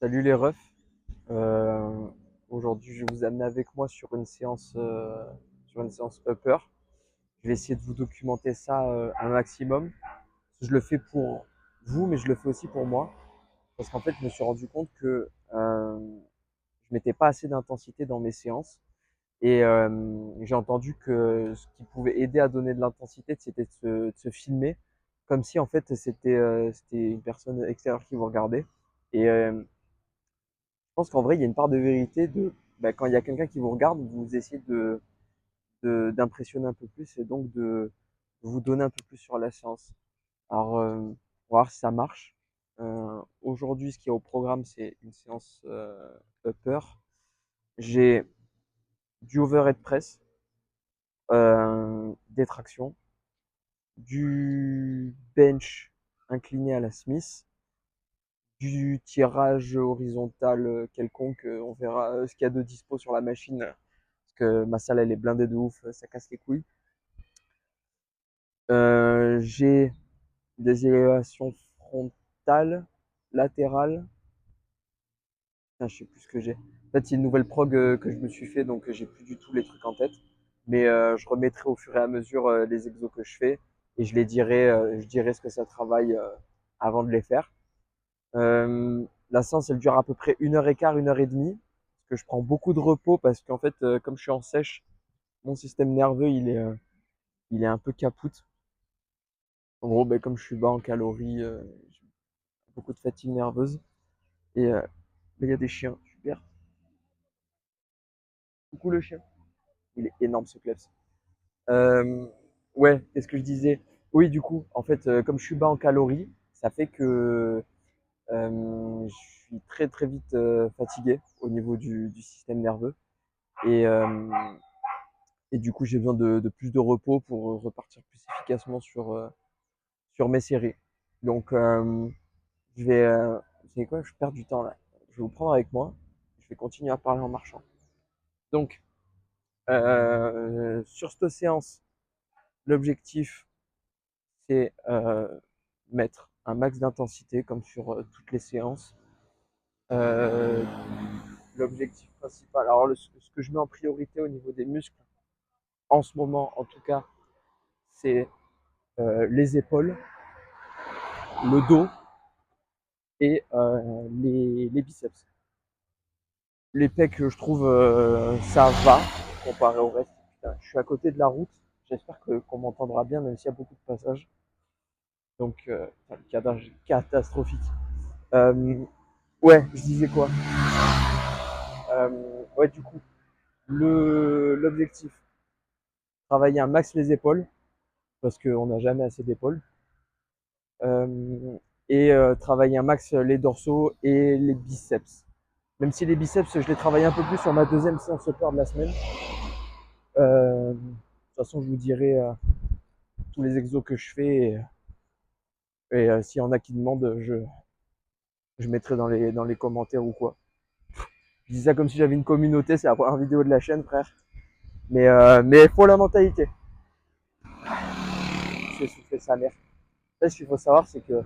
Salut les refs. Euh, Aujourd'hui, je vais vous amener avec moi sur une séance upper. Je vais essayer de vous documenter ça un maximum. Je le fais pour vous, mais je le fais aussi pour moi. Parce qu'en fait, je me suis rendu compte que je mettais pas assez d'intensité dans mes séances. Et j'ai entendu que ce qui pouvait aider à donner de l'intensité, c'était de se filmer, comme si en fait c'était une personne extérieure qui vous regardait. Et je pense qu'en vrai, il y a une part de vérité quand il y a quelqu'un qui vous regarde, vous essayez d'impressionner un peu plus et donc de vous donner un peu plus sur la séance. Alors, on va voir si ça marche. Aujourd'hui, ce qui est au programme, c'est une séance upper. J'ai du overhead press, des tractions, du bench incliné à la Smith, du tirage horizontal quelconque. On verra ce qu'il y a de dispo sur la machine. Parce que ma salle elle est blindée de ouf, ça casse les couilles. J'ai des élévations frontales, latérales. Putain, je sais plus ce que j'ai. En fait, c'est une nouvelle prog que je me suis fait, donc j'ai plus du tout les trucs en tête. Mais je remettrai au fur et à mesure les exos que je fais et je dirai ce que ça travaille avant de les faire. La séance, elle dure à peu près 1 heure et quart, 1 heure et demie. Parce que je prends beaucoup de repos parce qu'en fait, comme je suis en sèche, mon système nerveux, il est un peu capoute. En gros, comme je suis bas en calories, j'ai beaucoup de fatigue nerveuse. Et il y a des chiens, super. Coucou le chien. Il est énorme ce kleps. Euh, ouais, qu'est-ce que je disais? Oui, du coup, en fait, comme je suis bas en calories, ça fait que je suis très très vite fatigué au niveau du système nerveux. Et, euh, et du coup, j'ai besoin de plus de repos pour repartir plus efficacement sur mes séries. Donc, je vais, vous savez quoi, je perds du temps là. Je vais vous prendre avec moi. Je vais continuer à parler en marchant. Donc, sur cette séance, l'objectif, c'est mettre un max d'intensité comme sur toutes les séances. Euh, L'objectif principal, alors ce que je mets en priorité au niveau des muscles, en ce moment en tout cas, c'est les épaules, le dos et les biceps. Les pecs, je trouve, ça va comparé au reste. Putain, je suis à côté de la route. J'espère qu'on m'entendra bien, même s'il y a beaucoup de passages. Donc, catastrophique. Euh, ouais, je disais quoi? Ouais, du coup, l'objectif, travailler un max les épaules, parce qu'on n'a jamais assez d'épaules. Euh, et travailler un max les dorsaux et les biceps. Même si les biceps, je les travaille un peu plus sur ma deuxième séance upper de la semaine. De toute façon, je vous dirai tous les exos que je fais. Et s'il y en a qui demandent, je mettrai dans les commentaires ou quoi. Je dis ça comme si j'avais une communauté, c'est la première vidéo de la chaîne, frère. Mais faut la mentalité. Je vais souffler sa mère. Là, ce qu'il faut savoir, c'est que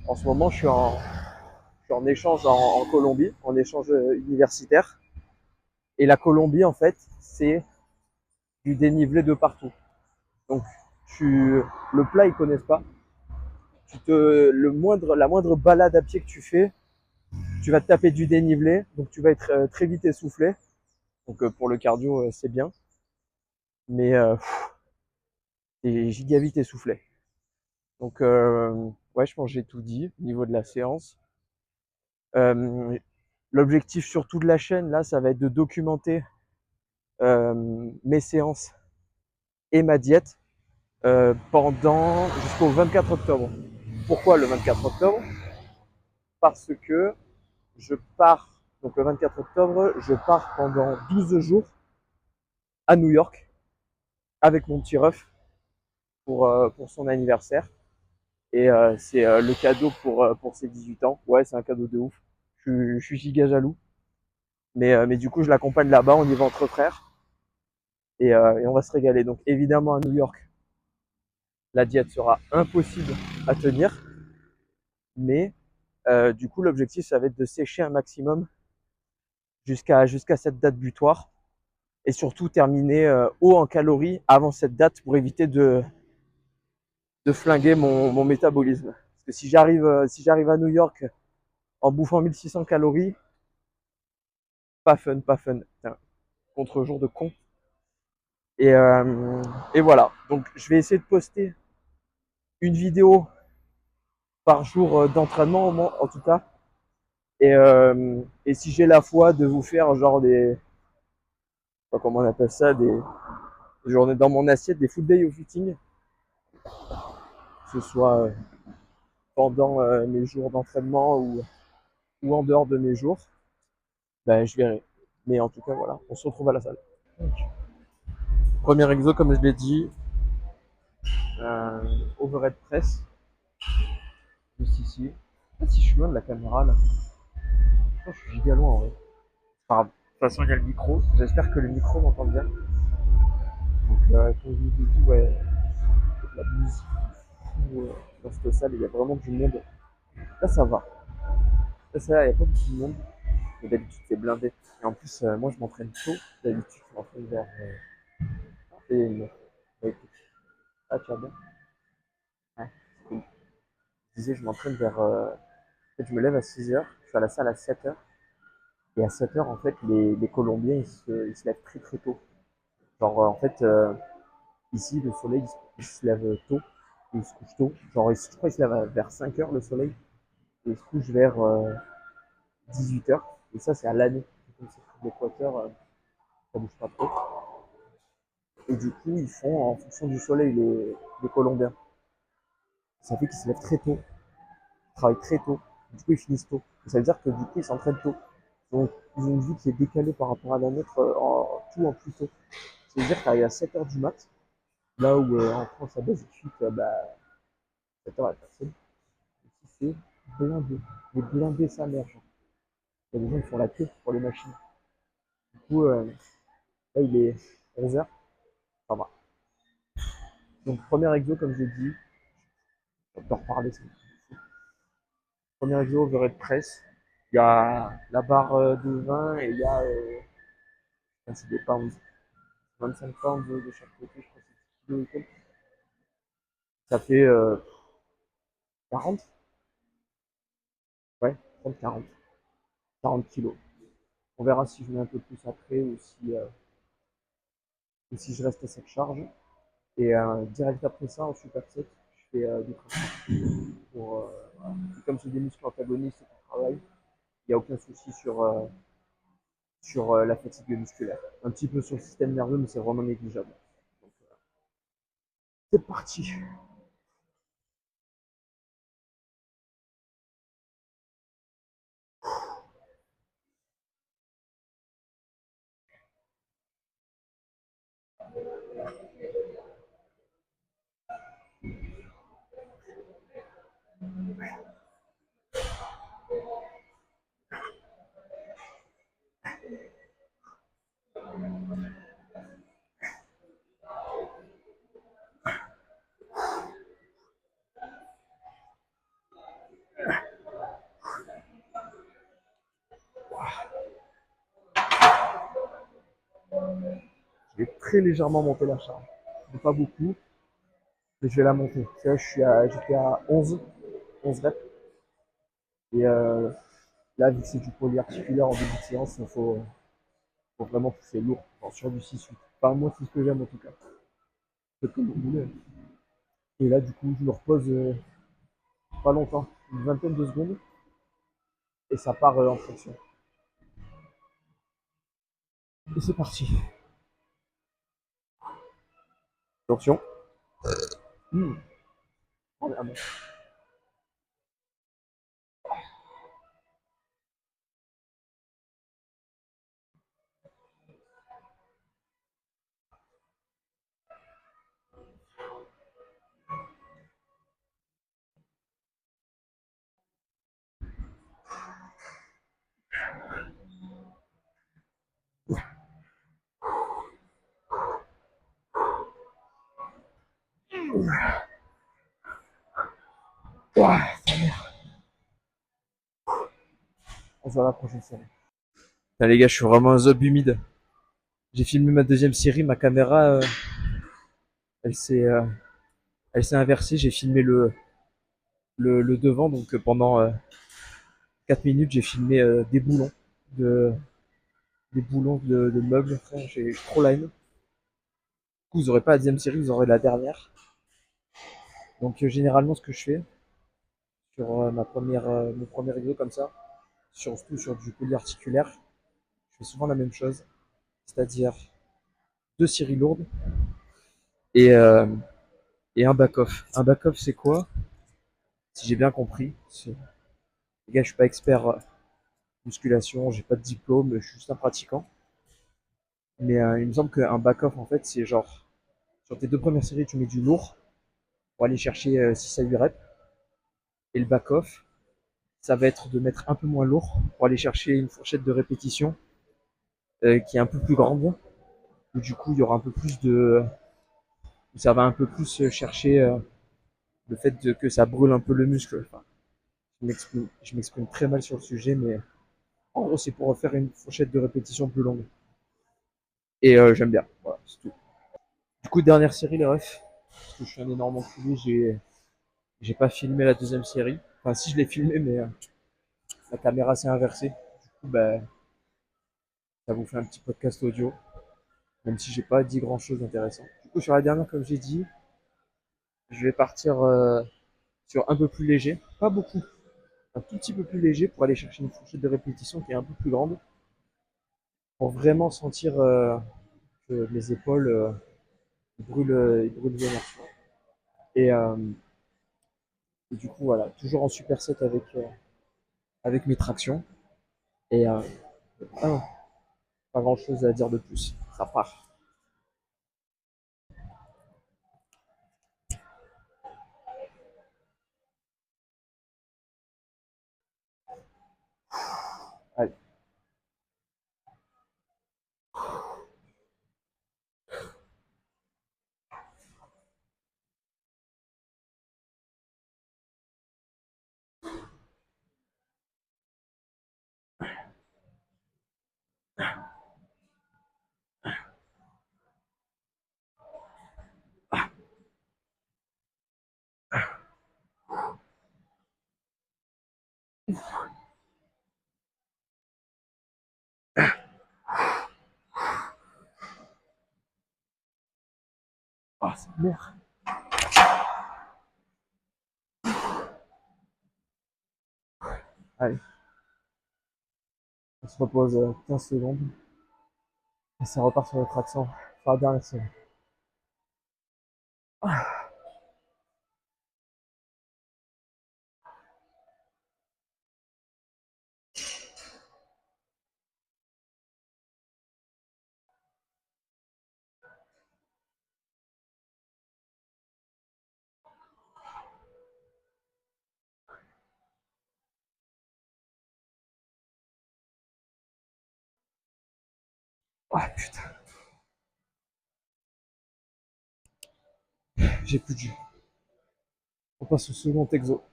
en ce moment, je suis en échange en Colombie, en échange universitaire. Et la Colombie, en fait, c'est du dénivelé de partout. Donc, le plat, ils connaissent pas. La moindre balade à pied que tu fais, tu vas te taper du dénivelé, donc tu vas être très vite essoufflé. Donc pour le cardio, c'est bien, mais t'es giga vite essoufflé. Donc ouais, je pense que j'ai tout dit au niveau de la séance. Euh, L'objectif surtout de la chaîne, là, ça va être de documenter mes séances et ma diète pendant jusqu'au 24 octobre. Pourquoi le 24 octobre? Parce que je pars, donc le 24 octobre, je pars pendant 12 jours à New York avec mon petit ref pour son anniversaire. Et c'est le cadeau pour ses 18 ans. Ouais, c'est un cadeau de ouf. Je suis giga jaloux. Mais du coup, je l'accompagne là-bas, on y va entre frères. Et on va se régaler. Donc évidemment, à New York, la diète sera impossible à tenir. Mais Du coup, l'objectif, ça va être de sécher un maximum jusqu'à cette date butoir et surtout terminer haut en calories avant cette date pour éviter de flinguer mon métabolisme. Parce que si j'arrive à New York en bouffant 1600 calories, pas fun, pas fun. Putain, contre-jour de con. Et, euh, et voilà. Donc, je vais essayer de poster une vidéo par jour d'entraînement, en tout cas. Et si j'ai la foi de vous faire genre des, je sais pas comment on appelle ça, des journées dans mon assiette, des full day of eating, que ce soit pendant mes jours d'entraînement ou en dehors de mes jours, ben je verrai. Mais en tout cas, voilà, on se retrouve à la salle. Donc, premier exo, comme je l'ai dit, overhead press, juste ici. Je sais pas si je suis loin de la caméra là. Je pense que je suis giga loin en vrai. Pas grave. De toute façon, il y a le micro. J'espère que le micro m'entend bien. Donc, comme je vous ai dit, ouais, la musique dans cette salle, il y a vraiment du monde. Là, ça va. Là, ça va, il n'y a pas beaucoup de monde. Mais d'habitude, c'est blindé. Et en plus, moi, je m'entraîne tôt. D'habitude, je m'entraîne vers. Et une... bah, écoute. Ah, tu vas bien? Ouais, c'est cool. Je disais, je m'entraîne vers. En fait, je me lève à 6 heures. Je suis à la salle à 7 heures. Et à 7 heures, en fait, les Colombiens, ils se lèvent très très tôt. Genre, en fait, ici, le soleil, il se lève tôt. Il se couche tôt. Genre, je crois qu'il se lève vers 5 heures le soleil. Et il se couche vers 18 heures. Et ça, c'est à l'année. Comme c'est l'équateur, ça bouge pas trop. Et du coup, ils font en fonction du soleil, les Colombiens. Ça fait qu'ils se lèvent très tôt, ils travaillent très tôt. Du coup, ils finissent tôt. Et ça veut dire que du coup, ils s'entraînent tôt. Donc, ils ont une vie qui est décalée par rapport à la nôtre tout en plus tôt. Ça veut dire qu'ils arrivent à 7 heures du mat. Là où en France, à base, il chute, 7 heures à personne. Ici, c'est blindé. Les blindés, ça mère. Il y a des gens qui font la queue pour les machines. Du coup, là, il est 11 heures. Ça va. Donc, premier exo, comme je l'ai dit, je vais en reparler. Premier exo, overhead press. Il y a la barre de 20 et il y a c'est des pounds. 25 pounds de chaque côté, je crois que c'est 10 kilos et quelques. Ça fait 40. Ouais, 30, 40. 40 kilos. On verra si je mets un peu plus après ou si je reste à cette charge. Et direct après ça, en superset, je fais du train. Voilà. Comme c'est des muscles antagonistes qui travaillent, il n'y a aucun souci sur la fatigue musculaire. Un petit peu sur le système nerveux, mais c'est vraiment négligeable. Donc, c'est parti. Je vais très légèrement monter la charge. Mais pas beaucoup, mais je vais la monter. Là, j'étais à 11 reps. Et là, vu que c'est du polyarticulaire en début de séance, faut vraiment pousser lourd. Enfin, sur du 6-8. Enfin, moi, c'est ce que j'aime en tout cas. Faites comme vous voulez. Et là, du coup, je me repose pas longtemps, une vingtaine de secondes, et ça part en traction. Et c'est parti. Attention. Mmh. Oh, ah bon. Ouah, On se voit à la prochaine série. Putain, les gars, je suis vraiment un zob humide. J'ai filmé ma deuxième série, ma caméra, elle s'est euh, elle s'est inversée. J'ai filmé le devant, donc pendant 4 minutes, j'ai filmé de, des boulons de meubles. Frère, j'ai trop la haine. Du coup, vous aurez pas la deuxième série, vous aurez la dernière. Donc généralement, ce que je fais sur mon premier vidéo comme ça, surtout sur du polyarticulaire, je fais souvent la même chose, c'est-à-dire deux séries lourdes et, euh, et un back-off. Un back-off, c'est quoi? Si j'ai bien compris, les gars, je suis pas expert musculation, j'ai pas de diplôme, je suis juste un pratiquant. Mais il me semble qu'un back-off, en fait, c'est genre, sur tes deux premières séries, tu mets du lourd pour aller chercher 6 à 8 reps. Et le back-off, ça va être de mettre un peu moins lourd pour aller chercher une fourchette de répétition qui est un peu plus grande. Où du coup, il y aura un peu plus de. Ça va un peu plus chercher le fait que ça brûle un peu le muscle. Enfin, je m'exprime très mal sur le sujet, mais en gros, c'est pour faire une fourchette de répétition plus longue. Et j'aime bien. Voilà, c'est tout. Du coup, dernière série, les refs. Parce que je suis un énorme enculé, j'ai pas filmé la deuxième série. Enfin, si je l'ai filmé, mais la caméra s'est inversée. Du coup, bah, ça vous fait un petit podcast audio, même si j'ai pas dit grand chose d'intéressant. Du coup, sur la dernière, comme j'ai dit, je vais partir sur un peu plus léger. Pas beaucoup, un tout petit peu plus léger pour aller chercher une fourchette de répétition qui est un peu plus grande. Pour vraiment sentir que mes épaules ils brûlent vénère. Et, euh, et du coup, voilà, toujours en superset avec mes tractions. Et ah, pas grand chose à dire de plus. Ça part. Allez. Ah, c'est merde. Allez, on se repose 15 secondes. Et ça repart sur le traction. Enfin, la dernière série. Ah, ah, putain, j'ai plus de jus. On passe au second exo.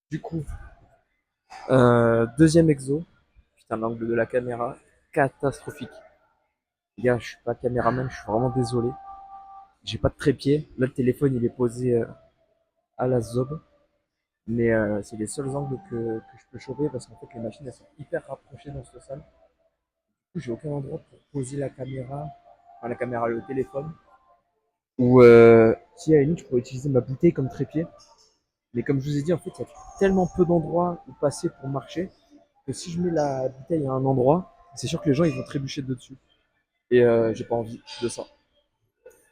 Du coup, deuxième exo. Putain, l'angle de la caméra, catastrophique. Les gars, je suis pas caméraman, je suis vraiment désolé. J'ai pas de trépied. Là, le téléphone, il est posé à la zob. Mais c'est les seuls angles que je peux choper parce qu'en fait, les machines, elles sont hyper rapprochées dans cette salle. Du coup, j'ai aucun endroit pour poser la caméra. Enfin, la caméra, le téléphone. Ou si à la limite, je pourrais utiliser ma bouteille comme trépied. Mais comme je vous ai dit, en fait, il y a tellement peu d'endroits où passer pour marcher que si je mets la bouteille à un endroit, c'est sûr que les gens ils vont trébucher dessus. Et j'ai pas envie de ça.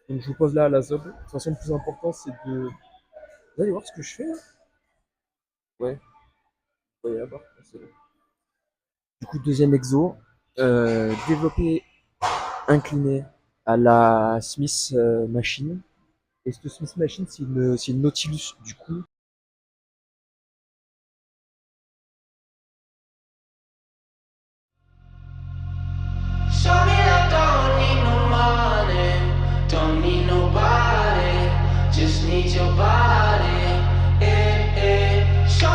Donc je vous pose là à la zob. De toute façon, le plus important, c'est de. Vous allez voir ce que je fais là. Ouais, vous voyez là-bas. C'est bon. Du coup, deuxième exo. Développer incliné à la Smith Machine. Et cette Smith Machine, c'est une Nautilus. Du coup, Show me that don't need no money, don't need nobody, just need your body. Eh, eh. Show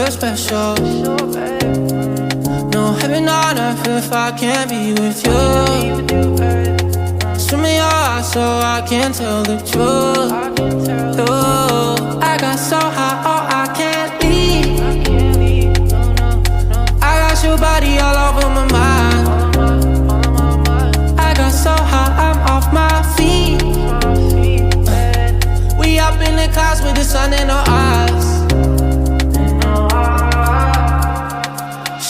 feel special. No heaven on earth if I can't be with you. Swim in your eyes so I can tell the truth. Ooh, I got so high, oh I can't leave. I got your body all over my mind. I got so high, I'm off my feet. We up in the clouds with the sun in our eyes.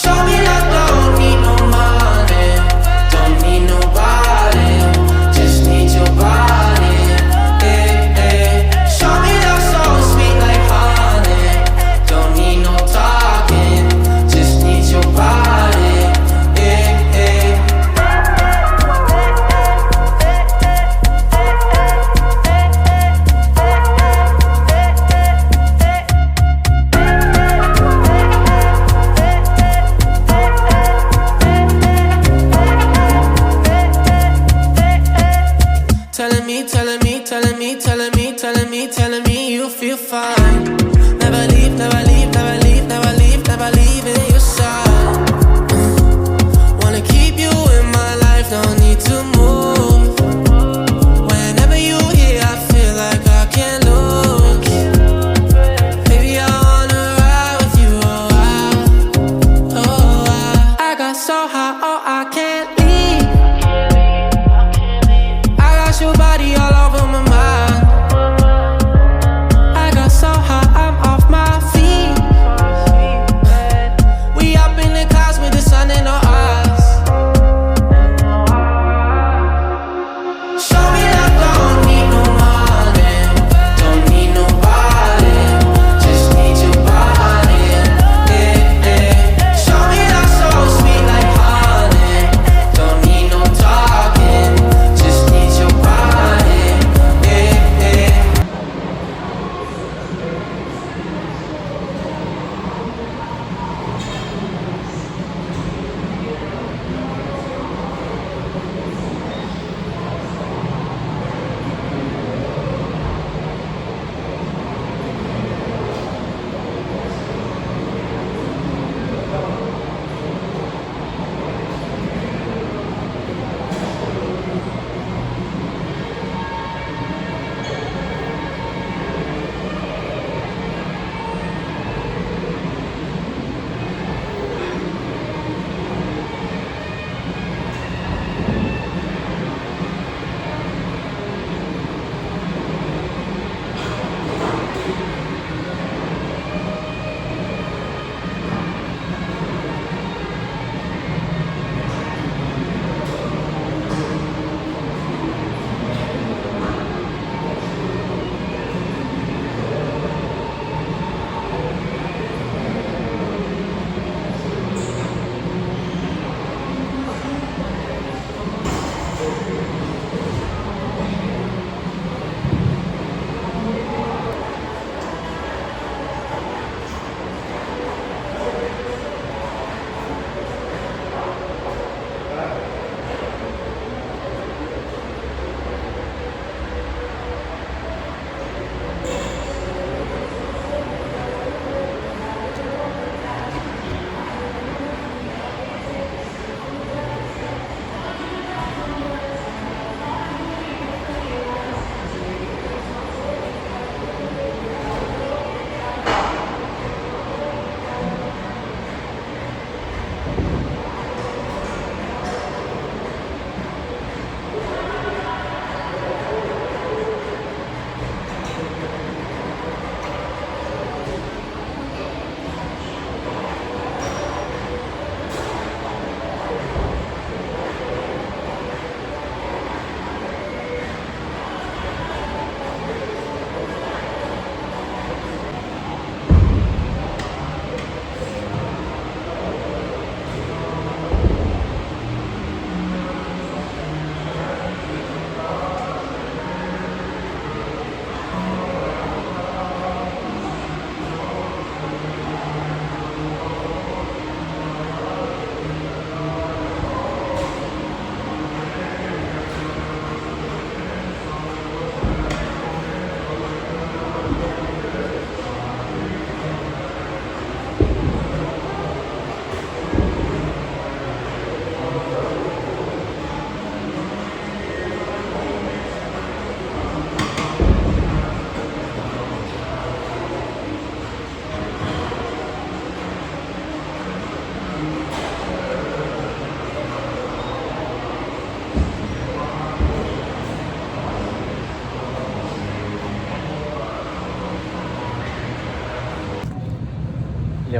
Show me that don't need no money, don't need nobody, just need your body. Show me that so sweet like honey.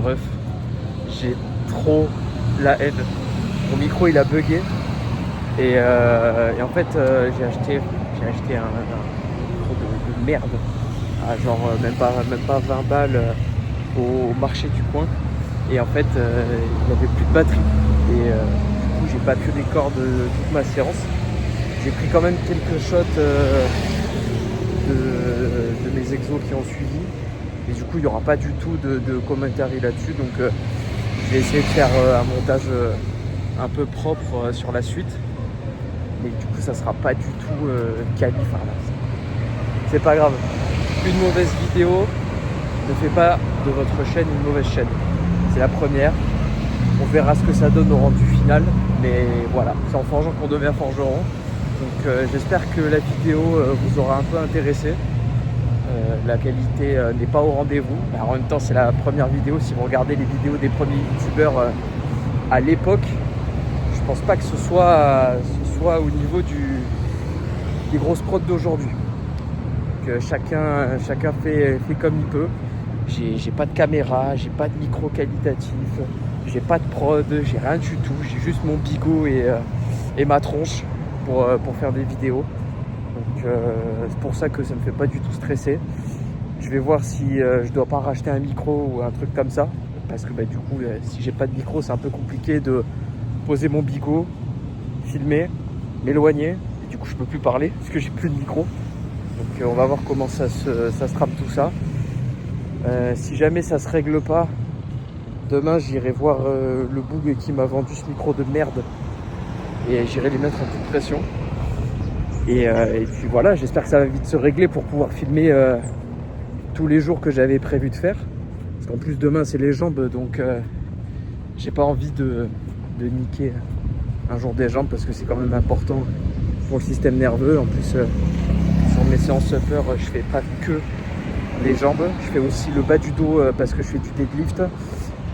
refs, j'ai trop la haine. Mon micro il a bugué et en fait j'ai acheté un micro de merde à genre même pas 20 balles au marché du coin, et en fait il avait plus de batterie et du coup j'ai pas pu record toute ma séance. J'ai pris quand même quelques shots de mes exos qui ont suivi, et du coup il n'y aura pas du tout de commentaires là-dessus, donc je vais essayer de faire un montage un peu propre sur la suite, mais du coup ça sera pas du tout quali. Enfin, c'est pas grave, une mauvaise vidéo ne fait pas de votre chaîne une mauvaise chaîne, c'est la première. On verra ce que ça donne au rendu final, mais voilà, c'est en forgeant qu'on devient forgeron. Donc j'espère que la vidéo vous aura un peu intéressé. La qualité n'est pas au rendez-vous. En même temps, c'est la première vidéo. Si vous regardez les vidéos des premiers youtubeurs à l'époque, je pense pas que ce soit au niveau des grosses prods d'aujourd'hui. Chacun fait comme il peut. J'ai pas de caméra, j'ai pas de micro qualitatif, j'ai pas de prod, j'ai rien du tout. J'ai juste mon bigot et ma tronche pour faire des vidéos. Donc c'est pour ça que ça me fait pas du tout stresser. Je vais voir si je dois pas racheter un micro ou un truc comme ça, parce que du coup si j'ai pas de micro, c'est un peu compliqué de poser mon bigot, filmer, m'éloigner, et du coup je peux plus parler parce que j'ai plus de micro. Donc on va voir comment ça se trame tout ça. Si jamais ça se règle pas, demain j'irai voir le boug qui m'a vendu ce micro de merde et j'irai les mettre en toute pression. Et puis voilà, j'espère que ça va vite se régler pour pouvoir filmer tous les jours que j'avais prévu de faire. Parce qu'en plus demain c'est les jambes, donc j'ai pas envie de niquer un jour des jambes, parce que c'est quand même important pour le système nerveux. En plus sur mes séances upper, je fais pas que les jambes, je fais aussi le bas du dos parce que je fais du deadlift,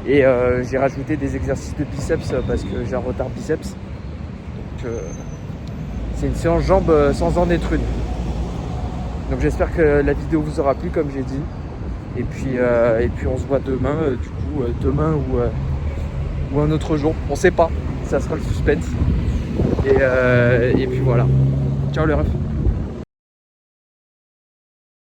et j'ai rajouté des exercices de biceps parce que j'ai un retard biceps. Donc c'est une séance jambes sans en être une. Donc j'espère que la vidéo vous aura plu, comme j'ai dit. Et puis on se voit demain, demain ou un autre jour. On sait pas, ça sera le suspense. Et puis voilà. Ciao les refs.